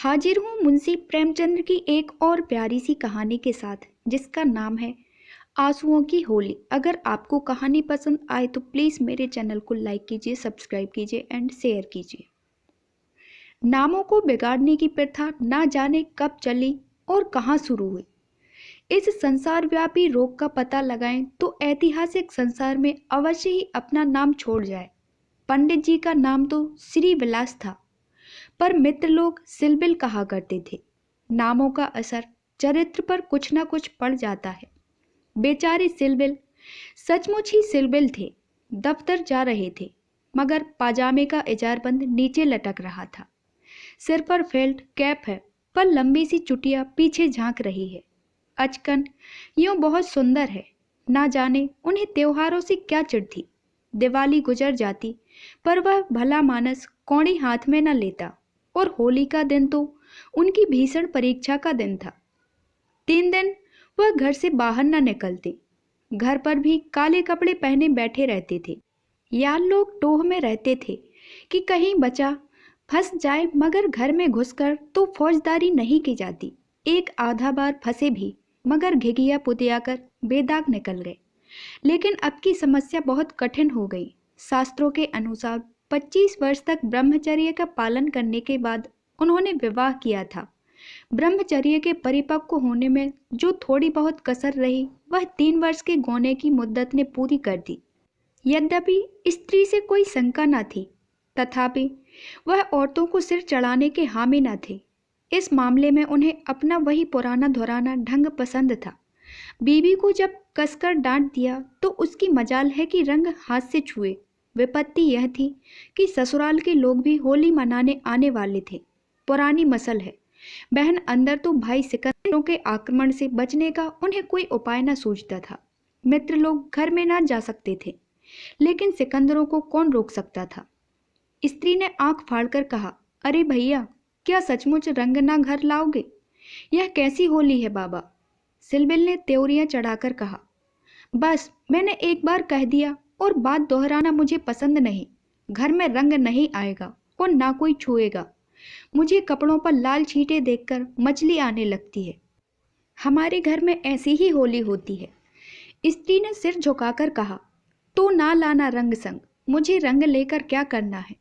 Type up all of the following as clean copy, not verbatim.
हाजिर हूँ मुंशी प्रेमचंद्र की एक और प्यारी सी कहानी के साथ, जिसका नाम है आंसुओं की होली। अगर आपको कहानी पसंद आए तो प्लीज़ मेरे चैनल को लाइक कीजिए, सब्सक्राइब कीजिए एंड शेयर कीजिए। नामों को बिगाड़ने की प्रथा ना जाने कब चली और कहाँ शुरू हुई। इस संसार व्यापी रोग का पता लगाएं तो ऐतिहासिक संसार में अवश्य ही अपना नाम छोड़ जाए। पंडित जी का नाम तो श्री विलास था, पर मित्र लोग सिलबिल कहा करते थे। नामों का असर चरित्र पर कुछ न कुछ पड़ जाता है। बेचारे सिलबिल सचमुच ही सिलबिल थे। दफ्तर जा रहे थे, मगर पाजामे का इजारबंद नीचे लटक रहा था। सिर पर फेल्ट कैप है, पर लंबी सी चुटिया पीछे झांक रही है। अचकन यूं बहुत सुंदर है। ना जाने उन्हें त्योहारों से क्या चिढ़ थी। दिवाली गुजर जाती, पर वह भला मानस कौड़ी हाथ में न लेता, और होली का दिन तो उनकी भीषण परीक्षा का दिन था। 3 दिन वह घर से बाहर न निकलते। घर पर भी काले कपड़े पहने बैठे रहते थे। यार लोग टोह में रहते थे कि कहीं बचा फंस जाए, मगर घर में घुसकर तो फौजदारी नहीं की जाती। एक आधा बार फंसे भी, मगर घिघिया पुतिया कर बेदाग निकल गए। लेकिन अब की समस्या बहुत कठिन हो गई। शास्त्रों के अनुसार 25 वर्ष तक ब्रह्मचर्य का पालन करने के बाद उन्होंने विवाह किया था। ब्रह्मचर्य के परिपक्व होने में जो थोड़ी बहुत कसर रही, वह 3 वर्ष के गौने की मुद्दत ने पूरी कर दी। यद्यपि स्त्री से कोई शंका न थी, तथापि वह औरतों को सिर चढ़ाने के हामी न थे। इस मामले में उन्हें अपना वही पुराना धुराना ढंग पसंद था। बीवी को जब कसकर डांट दिया तो उसकी मजाल है कि रंग हाथ से छुए। विपत्ति यह थी कि ससुराल के लोग भी होली मनाने आने वाले थे। पुरानी मसल है। बहन अंदर तो भाई सिकंदरों के आक्रमण से बचने का उन्हें कोई उपाय न सूझता था। मित्र लोग घर में ना जा सकते थे, लेकिन सिकंदरों को कौन रोक सकता था। स्त्री ने आंख फाड़कर कहा, अरे भैया, क्या सचमुच रंग ना घर लाओगे? यह कैसी होली है बाबा? सिलबिल ने त्योरियां चढ़ाकर कहा, बस मैंने एक बार कह दिया और बात दोहराना मुझे पसंद नहीं। घर में रंग नहीं आएगा और ना कोई छुएगा। मुझे कपड़ों पर लाल छींटे देखकर मचली आने लगती है। हमारे घर में ऐसी ही होली होती है। स्त्री ने सिर झुकाकर कहा, तो ना लाना रंग संग। मुझे रंग लेकर क्या करना है?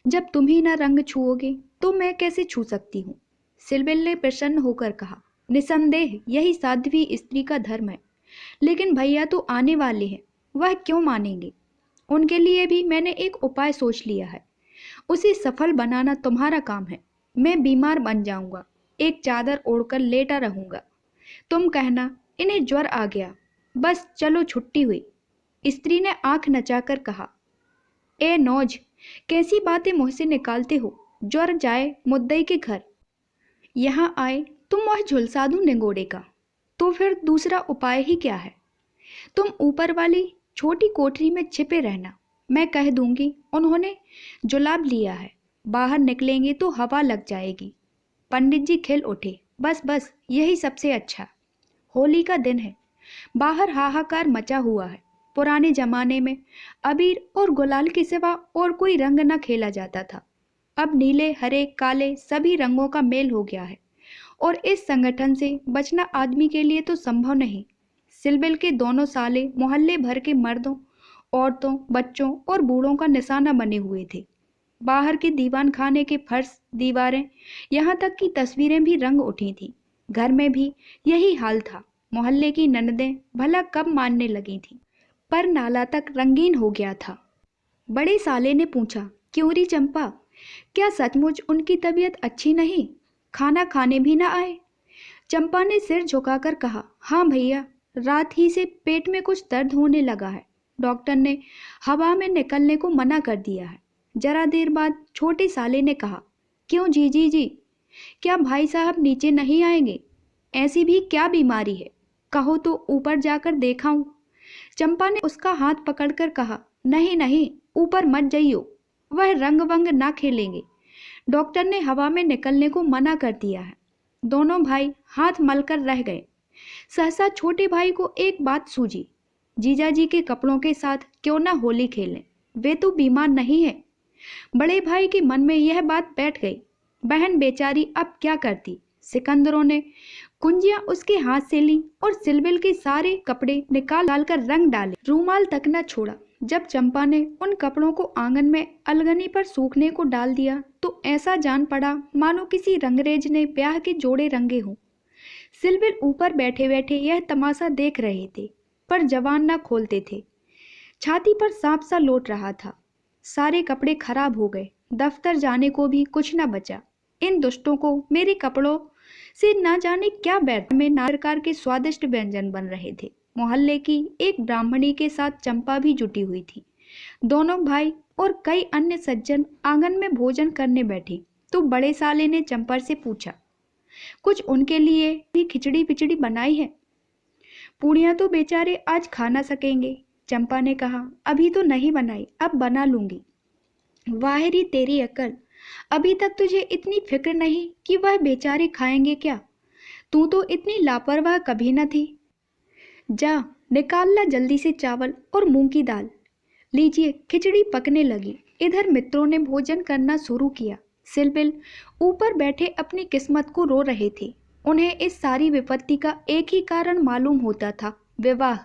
जब तुम ही ना रंग छुओगे तो मैं कैसे छू सकती हूँ? सिलबिल ने प्रसन्न होकर कहा, निसंदेह यही साध्वी स्त्री का धर्म है। लेकिन भैया तो आने वाले हैं, वह क्यों मानेंगे? उनके लिए भी मैंने एक उपाय सोच लिया है। उसे सफल बनाना तुम्हारा काम है। मैं बीमार बन जाऊंगा, एक चादर ओढ़कर लेटा रहूंगा। तुम कहना इन्हें ज्वर आ गया, बस चलो छुट्टी हुई। स्त्री ने आंख नचाकर कहा, ए नौज, कैसी बातें मुंह से निकालते हो? ज्वर जाए मुद्दई के घर। यहाँ आए तुम वह झुलसा दूं निगोड़े का। तो फिर दूसरा उपाय ही क्या है? तुम ऊपर वाली छोटी कोठरी में छिपे रहना। मैं कह दूंगी उन्होंने जुलाब लिया है, बाहर निकलेंगे तो हवा लग जाएगी। पंडित जी खिल उठे, बस बस यही सबसे अच्छा। होली का दिन है, बाहर हाहाकार मचा हुआ है। पुराने जमाने में अबीर और गुलाल के सिवा और कोई रंग न खेला जाता था। अब नीले, हरे, काले सभी रंगों का मेल हो गया है, और इस संगठन से बचना आदमी के लिए तो संभव नहीं। सिलबिल के दोनों साले मोहल्ले भर के मर्दों, औरतों, बच्चों और बूढ़ों का निशाना बने हुए थे। बाहर के दीवान खाने के फर्श, दीवारें, यहाँ तक कि तस्वीरें भी रंग उठी थीं। घर में भी यही हाल था। मोहल्ले की ननदें भला कब मानने लगी थीं, पर नाला तक रंगीन हो गया था। बड़े साले ने पूछा, क्यों री चंपा, क्या सचमुच उनकी तबीयत अच्छी नहीं? खाना खाने भी ना आए? चंपा ने सिर झुकाकर कहा, हाँ भैया, रात ही से पेट में कुछ दर्द होने लगा है। डॉक्टर ने हवा में निकलने को मना कर दिया है। जरा देर बाद छोटे साले ने कहा, क्यों जीजी जी, क्या भाई साहब नीचे नहीं आएंगे? ऐसी भी क्या बीमारी है? कहो तो ऊपर जाकर देखाऊं? चंपा ने उसका हाथ पकड़कर कहा, नहीं नहीं, ऊपर मत जाइयो, वह रंग वंग ना खेलेंगे। डॉक्टर ने हवा में निकलने को मना कर दिया है। दोनों भाई हाथ मलकर रह गए। सहसा छोटे भाई को एक बात सूझी, जीजा जी के कपड़ों के साथ क्यों ना होली खेलें, वे तो बीमार नहीं है। बड़े भाई के मन में यह बात बैठ गई। बहन बेचारी अब क्या करती। सिकंदरों ने कुंजियां उसके हाथ से ली और सिलबिल के सारे कपड़े निकाल डाल कर रंग डाले, रूमाल तक न छोड़ा। जब चंपा ने उन कपड़ों को आंगन में अलगनी पर सूखने को डाल दिया तो ऐसा जान पड़ा मानो किसी रंगरेज ने ब्याह के जोड़े रंगे हों। सिलबिल ऊपर बैठे बैठे यह तमाशा देख रहे थे, पर जवान न खोलते थे। छाती पर सांप सा लौट रहा था। सारे कपड़े खराब हो गए, दफ्तर जाने को भी कुछ न बचा। इन दुष्टों को मेरे कपड़ों से ना जाने क्या बैठ में नाना प्रकार के स्वादिष्ट व्यंजन बन रहे थे। मोहल्ले की एक ब्राह्मणी के साथ चंपा भी जुटी हुई थी। दोनों भाई और कई अन्य सज्जन आंगन में भोजन करने बैठे तो बड़े साले ने चंपा से पूछा, कुछ उनके लिए भी खिचड़ी पिचड़ी बनाई है? पूड़ियां तो बेचारे आज खा ना सकेंगे। चंपा ने कहा, अभी तो नहीं बनाई, अब बना लूंगी। वाहिरी तेरी अकल, अभी तक तुझे इतनी फिक्र नहीं कि वह बेचारे खाएंगे क्या? तू तो इतनी लापरवाह कभी न थी। जा निकाल ला जल्दी से चावल और मूंग की दाल। लीजिए, खिचड़ी पकने लगी। इधर मित्रों ने भोजन करना शुरू किया। सिलबिल ऊपर बैठे अपनी किस्मत को रो रहे थे। उन्हें इस सारी विपत्ति का एक ही कारण मालूम होता था, विवाह।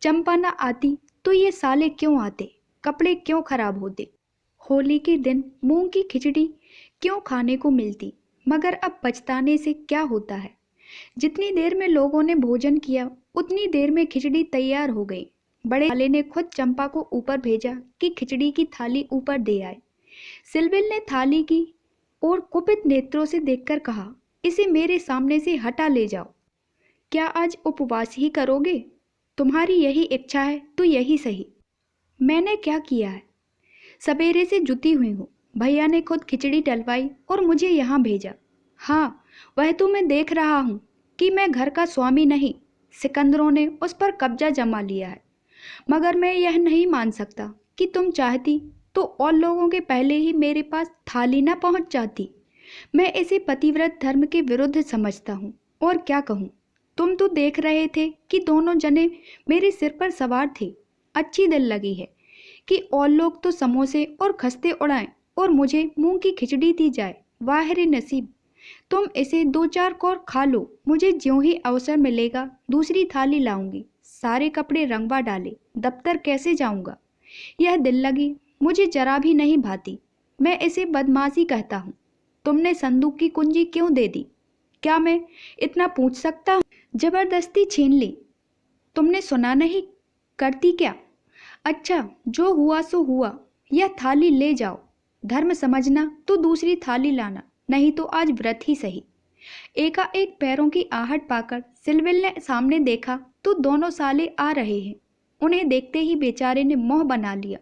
चंपा न आती तो ये साले क्यों आते, कपड़े क्यों खराब होते, होली के दिन मूंग की खिचड़ी क्यों खाने को मिलती। मगर अब पछताने से क्या होता है। जितनी देर में लोगों ने भोजन किया उतनी देर में खिचड़ी तैयार हो गई। बड़े साले ने खुद चंपा को ऊपर भेजा कि खिचड़ी की थाली ऊपर दे आए। सिलबिल ने थाली की और कुपित नेत्रों से देखकर कहा, इसे मेरे सामने से हटा ले जाओ। क्या आज उपवास ही करोगे? तुम्हारी यही इच्छा है तो यही सही। मैंने क्या किया है? सवेरे से जुटी हुई हूँ। भैया ने खुद खिचड़ी डलवाई और मुझे यहाँ भेजा। हाँ, वह तो मैं देख रहा हूँ कि मैं घर का स्वामी नहीं, सिकंदरों ने उस पर कब्जा जमा लिया है। मगर मैं यह नहीं मान सकता कि तुम चाहती तो और लोगों के पहले ही मेरे पास थाली न पहुँच जाती। मैं इसे पतिव्रत धर्म के विरुद्ध समझता हूँ। और क्या कहूँ, तुम तो देख रहे थे कि दोनों जने मेरे सिर पर सवार थे। अच्छी दिल लगी है कि और लोग तो समोसे और खस्ते उड़ाएं और मुझे मूंग की खिचड़ी दी जाए। वाह रे नसीब, तुम इसे 2-4 कौर खा लो, मुझे ज्यों ही अवसर मिलेगा दूसरी थाली लाऊंगी। सारे कपड़े रंगवा डाले, दफ्तर कैसे जाऊंगा। यह दिल लगी मुझे जरा भी नहीं भाती। मैं इसे बदमाशी कहता हूँ। तुमने संदूक की कुंजी क्यों दे दी? क्या मैं इतना पूछ सकता हूँ? जबरदस्ती छीन ली। तुमने सुना नहीं? करती क्या? अच्छा, जो हुआ सो हुआ। यह थाली ले जाओ। धर्म समझना तो दूसरी थाली लाना, नहीं तो आज व्रत ही सही। एकाएक पैरों की आहट पाकर सिलबिल ने सामने देखा तो दोनों साले आ रहे हैं। उन्हें देखते ही बेचारे ने मुंह बना लिया,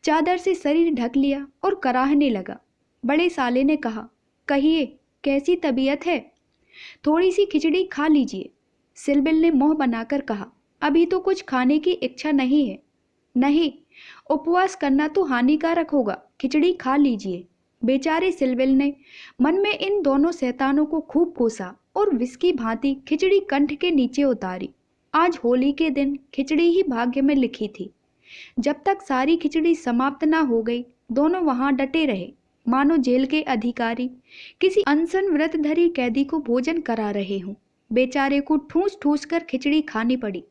चादर से शरीर ढक लिया और कराहने लगा। बड़े साले ने कहा, कहिए कैसी तबीयत है? थोड़ी सी खिचड़ी खा लीजिए। सिलबिल ने मुंह बनाकर कहा, अभी तो कुछ खाने की इच्छा नहीं है। नहीं, उपवास करना तो हानिकारक होगा, खिचड़ी खा लीजिए। बेचारे सिलबिल ने मन में इन दोनों शैतानों को खूब कोसा और विष की भांति खिचड़ी कंठ के नीचे उतारी। आज होली के दिन खिचड़ी ही भाग्य में लिखी थी। जब तक सारी खिचड़ी समाप्त ना हो गई दोनों वहां डटे रहे, मानो जेल के अधिकारी किसी अनशन व्रतधारी कैदी को भोजन करा रहे हों। बेचारे को ठूस ठूस कर खिचड़ी खानी पड़ी।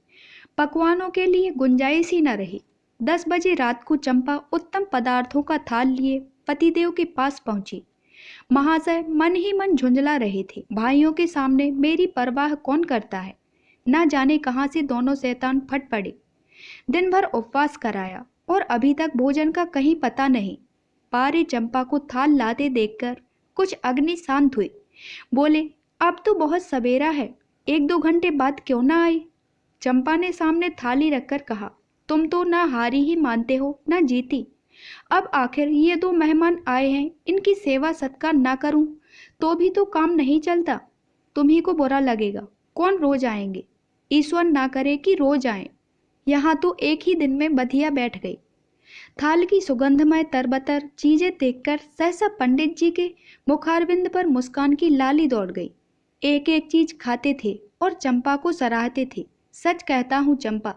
पकवानों के लिए गुंजाइश ही न रही। 10 बजे रात को चंपा उत्तम पदार्थों का थाल लिए पतिदेव के पास पहुंची। महाशय मन ही मन झुंझला रहे थे। भाइयों के सामने मेरी परवाह कौन करता है। ना जाने कहां से दोनों शैतान फट पड़े। दिन भर उपवास कराया और अभी तक भोजन का कहीं पता नहीं। पारे चंपा को थाल लाते देखकर कुछ अग्नि शांत हुए। बोले, अब तो बहुत सवेरा है, 1-2 घंटे बाद क्यों ना आई। चंपा ने सामने थाली रखकर कहा, तुम तो ना हारी ही मानते हो ना जीती। अब आखिर ये 2 मेहमान आए हैं, इनकी सेवा सत्कार ना करूं तो भी तो काम नहीं चलता। तुम्ही को बुरा लगेगा। कौन रोज आएंगे? ईश्वर ना करे कि रोज आए। यहाँ तो एक ही दिन में बधिया बैठ गई। थाल की सुगंधमय तरबतर चीजें देखकर सहसा पंडित जी के मुखारविंद पर मुस्कान की लाली दौड़ गई। एक एक चीज खाते थे और चंपा को सराहते थे। सच कहता हूँ चंपा,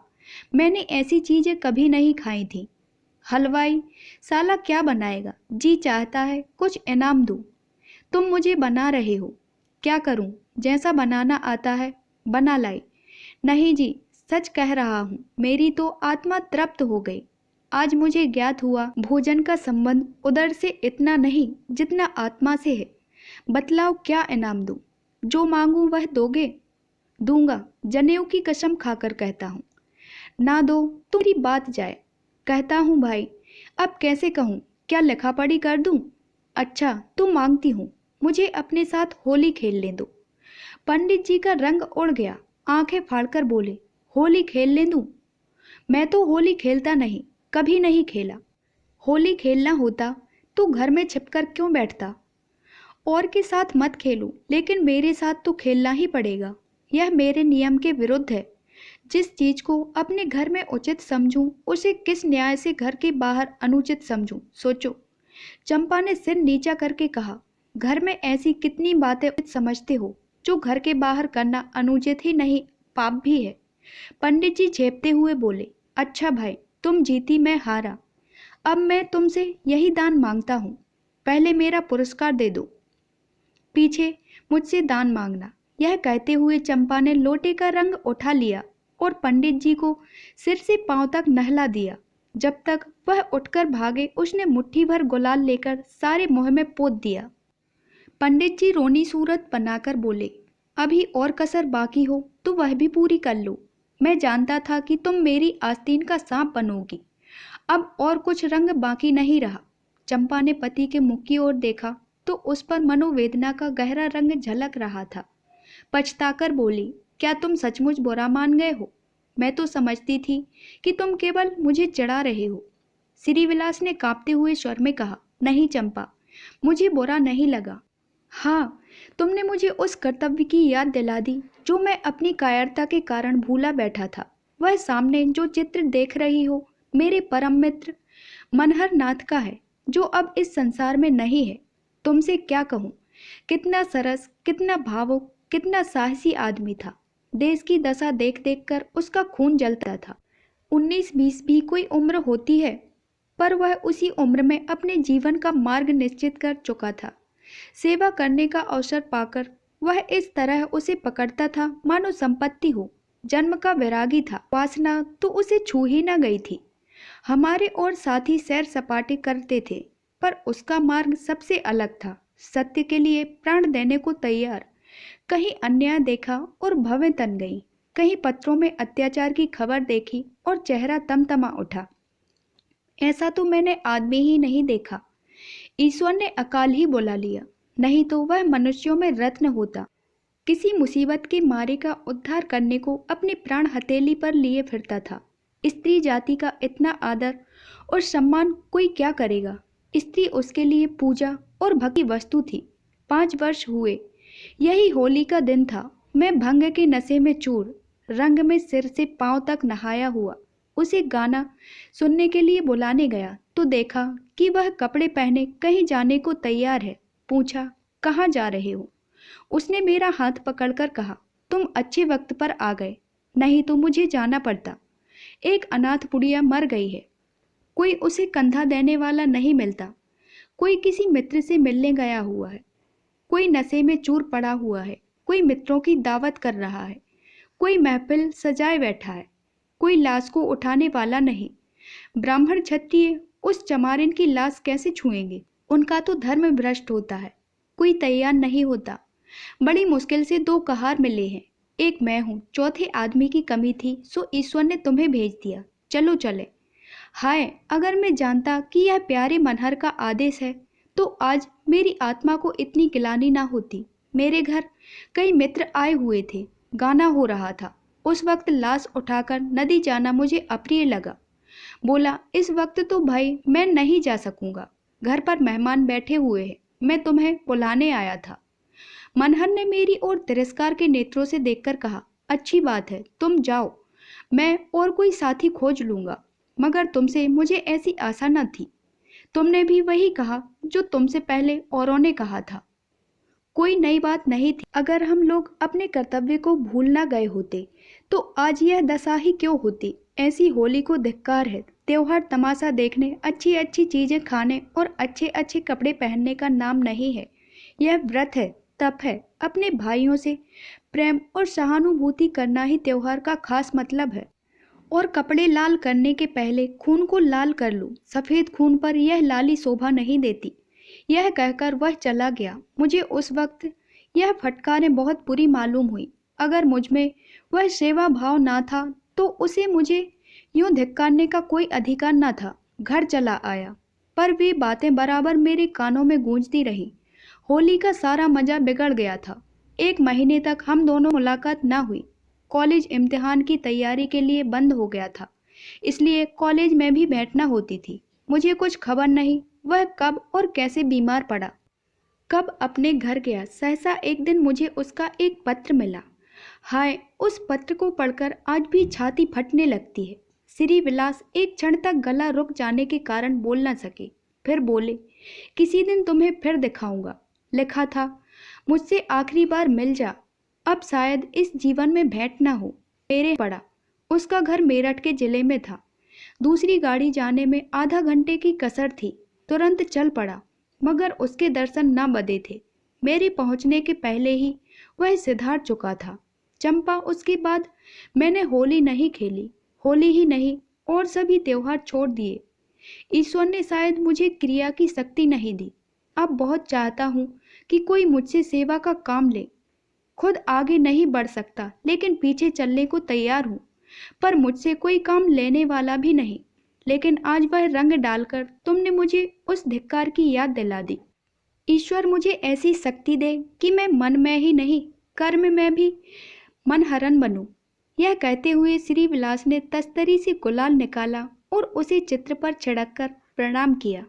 मैंने ऐसी चीजें कभी नहीं खाई थी। हलवाई साला क्या बनाएगा, जी चाहता है कुछ इनाम दूं। तुम मुझे बना रहे हो। क्या करूं, जैसा बनाना आता है बना लाई। नहीं जी, सच कह रहा हूं, मेरी तो आत्मा तृप्त हो गई। आज मुझे ज्ञात हुआ भोजन का संबंध उदर से इतना नहीं जितना आत्मा से है। बतलाओ क्या इनाम दूं? जो मांगू वह दोगे? दूंगा, जनेऊ की कसम खाकर कहता हूं। ना दो तो मेरी बात जाए। कहता हूं भाई, अब कैसे कहूं, क्या लिखा पढ़ी कर दूं? अच्छा तो मांगती हूं, मुझे अपने साथ होली खेलने दो। पंडित जी का रंग उड़ गया, आंखें फाड़कर बोले, होली खेलने दूं? मैं तो होली खेलता नहीं, कभी नहीं खेला। होली खेलना होता तो घर में छिपकर क्यों बैठता? और के साथ मत खेलूं, लेकिन मेरे साथ तो खेलना ही पड़ेगा। यह मेरे नियम के विरुद्ध है। जिस चीज को अपने घर में उचित समझूं, उसे किस न्याय से घर के बाहर अनुचित समझूं, सोचो। चंपा ने सिर नीचा करके कहा, घर में ऐसी कितनी बातें समझते हो जो घर के बाहर करना अनुचित ही नहीं, पाप भी है। पंडित जी झेपते हुए बोले, अच्छा भाई, तुम जीती मैं हारा। अब मैं तुमसे यही दान मांगता हूँ, पहले मेरा पुरस्कार दे दो, पीछे मुझसे दान मांगना। यह कहते हुए चंपा ने लोटे का रंग उठा लिया और पंडित जी को सिर से पांव तक नहला दिया। जब तक वह उठकर भागे, उसने मुट्ठी भर गुलाल लेकर सारे मुंह में पोत दिया। पंडित जी रोनी सूरत बनाकर बोले, अभी और कसर बाकी हो तो वह भी पूरी कर लो। मैं जानता था कि तुम मेरी आस्तीन का सांप बनोगी। अब और कुछ रंग बाकी नहीं रहा। चंपा ने पति के मुख की ओर देखा तो उस पर मनोवेदना का गहरा रंग झलक रहा था। पछताकर बोली, क्या तुम सचमुच बुरा मान गए हो? मैं तो समझती थी कि तुम केवल मुझे चिढ़ा रहे हो। श्रीविलास ने कांपते हुए स्वर में कहा, नहीं चंपा, मुझे बुरा नहीं लगा। हाँ, तुमने मुझे उस कर्तव्य की याद दिला दी जो मैं अपनी कायरता के कारण भूला बैठा था। वह सामने जो चित्र देख रही हो मेरे परम मित्र मनहर नाथ का है, जो अब इस संसार में नहीं है। तुमसे क्या कहूँ, कितना सरस, कितना भावुक, कितना साहसी आदमी था। देश की दशा देख देख कर उसका खून जलता था। 19-20 भी कोई उम्र होती है, पर वह उसी उम्र में अपने जीवन का मार्ग निश्चित कर चुका था। सेवा करने का अवसर पाकर वह इस तरह उसे पकड़ता था मानो संपत्ति हो। जन्म का वैरागी था, वासना तो उसे छू ही न गई थी। हमारे और साथी सैर सपाटे करते थे, पर उसका मार्ग सबसे अलग था। सत्य के लिए प्राण देने को तैयार। कहीं अन्याय देखा और भवें तन गई, कहीं पत्रों में अत्याचार की खबर देखी और चेहरा तमतमा उठा। ऐसा तो मैंने आदमी ही नहीं देखा। ईश्वर ने अकाल ही बुला लिया, नहीं तो वह मनुष्यों में रत्न होता। किसी मुसीबत के मारे का उद्धार करने को अपने प्राण हथेली पर लिए फिरता था। स्त्री जाति का इतना आदर और सम्मान कोई क्या करेगा? स्त्री उसके लिए पूजा और भक्ति वस्तु थी। 5 वर्ष हुए, यही होली का दिन था। मैं भंग के नशे में चूर, रंग में सिर से पांव तक नहाया हुआ उसे गाना सुनने के लिए बुलाने गया तो देखा कि वह कपड़े पहने कहीं जाने को तैयार है। पूछा, कहाँ जा रहे हो? उसने मेरा हाथ पकड़कर कहा, तुम अच्छे वक्त पर आ गए, नहीं तो मुझे जाना पड़ता। एक अनाथ पुड़िया मर गई है, कोई उसे कंधा देने वाला नहीं मिलता। कोई किसी मित्र से मिलने गया हुआ है, कोई नशे में चूर पड़ा हुआ है, कोई मित्रों की दावत कर रहा है, कोई महफिल सजाए बैठा है, कोई लाश को उठाने वाला नहीं। ब्राह्मण क्षत्रिय उस चमारिन की लाश कैसे छुएंगे? उनका तो धर्म भ्रष्ट होता है। कोई तैयार नहीं होता। बड़ी मुश्किल से 2 कहार मिले हैं, एक मैं हूँ। चौथे आदमी की कमी थी, सो ईश्वर ने तुम्हें भेज दिया। चलो चले। हाय, अगर मैं जानता कि यह प्यारे मनहर का आदेश है तो आज मेरी आत्मा को इतनी गिलानी ना होती। मेरे घर कई मित्र आए हुए थे, गाना हो रहा था। उस वक्त लाश उठाकर नदी जाना मुझे अप्रिय लगा। बोला, इस वक्त तो भाई मैं नहीं जा सकूंगा, घर पर मेहमान बैठे हुए हैं, मैं तुम्हें बुलाने आया था। मनहर ने मेरी ओर तिरस्कार के नेत्रों से देखकर कहा, अच्छी बात है, तुम जाओ, मैं और कोई साथी खोज लूंगा। मगर तुमसे मुझे ऐसी आशा न थी। तुमने भी वही कहा जो तुमसे पहले औरों ने कहा था। कोई नई बात नहीं थी। अगर हम लोग अपने कर्तव्य को भूल ना गए होते तो आज यह दशा ही क्यों होती। ऐसी होली को धिक्कार है। त्योहार तमाशा देखने, अच्छी अच्छी चीजें खाने और अच्छे अच्छे कपड़े पहनने का नाम नहीं है। यह व्रत है, तप है, अपने भाइयों से प्रेम और सहानुभूति करना ही त्योहार का खास मतलब है। और कपड़े लाल करने के पहले खून को लाल कर लूं, सफेद खून पर यह लाली शोभा नहीं देती। यह कहकर वह चला गया। मुझे उस वक्त यह फटकारें बहुत बुरी मालूम हुई। अगर मुझमें वह सेवा भाव ना था तो उसे मुझे यूं धिक्कारने का कोई अधिकार न था। घर चला आया, पर वे बातें बराबर मेरे कानों में गूंजती रही। होली का सारा मजा बिगड़ गया था। 1 महीने तक हम दोनों मुलाकात ना हुई। कॉलेज इम्तिहान की तैयारी के लिए बंद हो गया था, इसलिए कॉलेज में भी बैठना होती थी। मुझे कुछ खबर नहीं वह कब और कैसे बीमार पड़ा, कब अपने घर गया। सहसा एक दिन मुझे उसका एक पत्र मिला। हाय, उस पत्र को पढ़कर आज भी छाती फटने लगती है। श्री विलास एक क्षण तक गला रुक जाने के कारण बोल न सके, फिर बोले, किसी दिन तुम्हें फिर दिखाऊंगा। लिखा था, मुझसे आखिरी बार मिल जा, अब शायद इस जीवन में भेंट न हो। मेरे पड़ा। उसका घर मेरठ के जिले में था। दूसरी गाड़ी जाने में आधा घंटे की कसर थी। तुरंत चल पड़ा, मगर उसके दर्शन न बदे थे। मेरे पहुंचने के पहले ही वह सिधार चुका था। चंपा, उसके बाद मैंने होली नहीं खेली, होली ही नहीं और सभी त्योहार छोड़ दिए। ईश्वर ने शायद मुझे क्रिया की शक्ति नहीं दी। अब बहुत चाहता हूँ कि कोई मुझसे सेवा का काम ले। खुद आगे नहीं बढ़ सकता, लेकिन पीछे चलने को तैयार हूँ, पर मुझसे कोई काम लेने वाला भी नहीं। लेकिन आज वह रंग डालकर तुमने मुझे उस धिक्कार की याद दिला दी। ईश्वर मुझे ऐसी शक्ति दे कि मैं मन में ही नहीं, कर्म में भी मनहरण बनूं। यह कहते हुए श्री विलास ने तस्तरी से गुलाल निकाला और उसे चित्र पर छिड़क कर प्रणाम किया।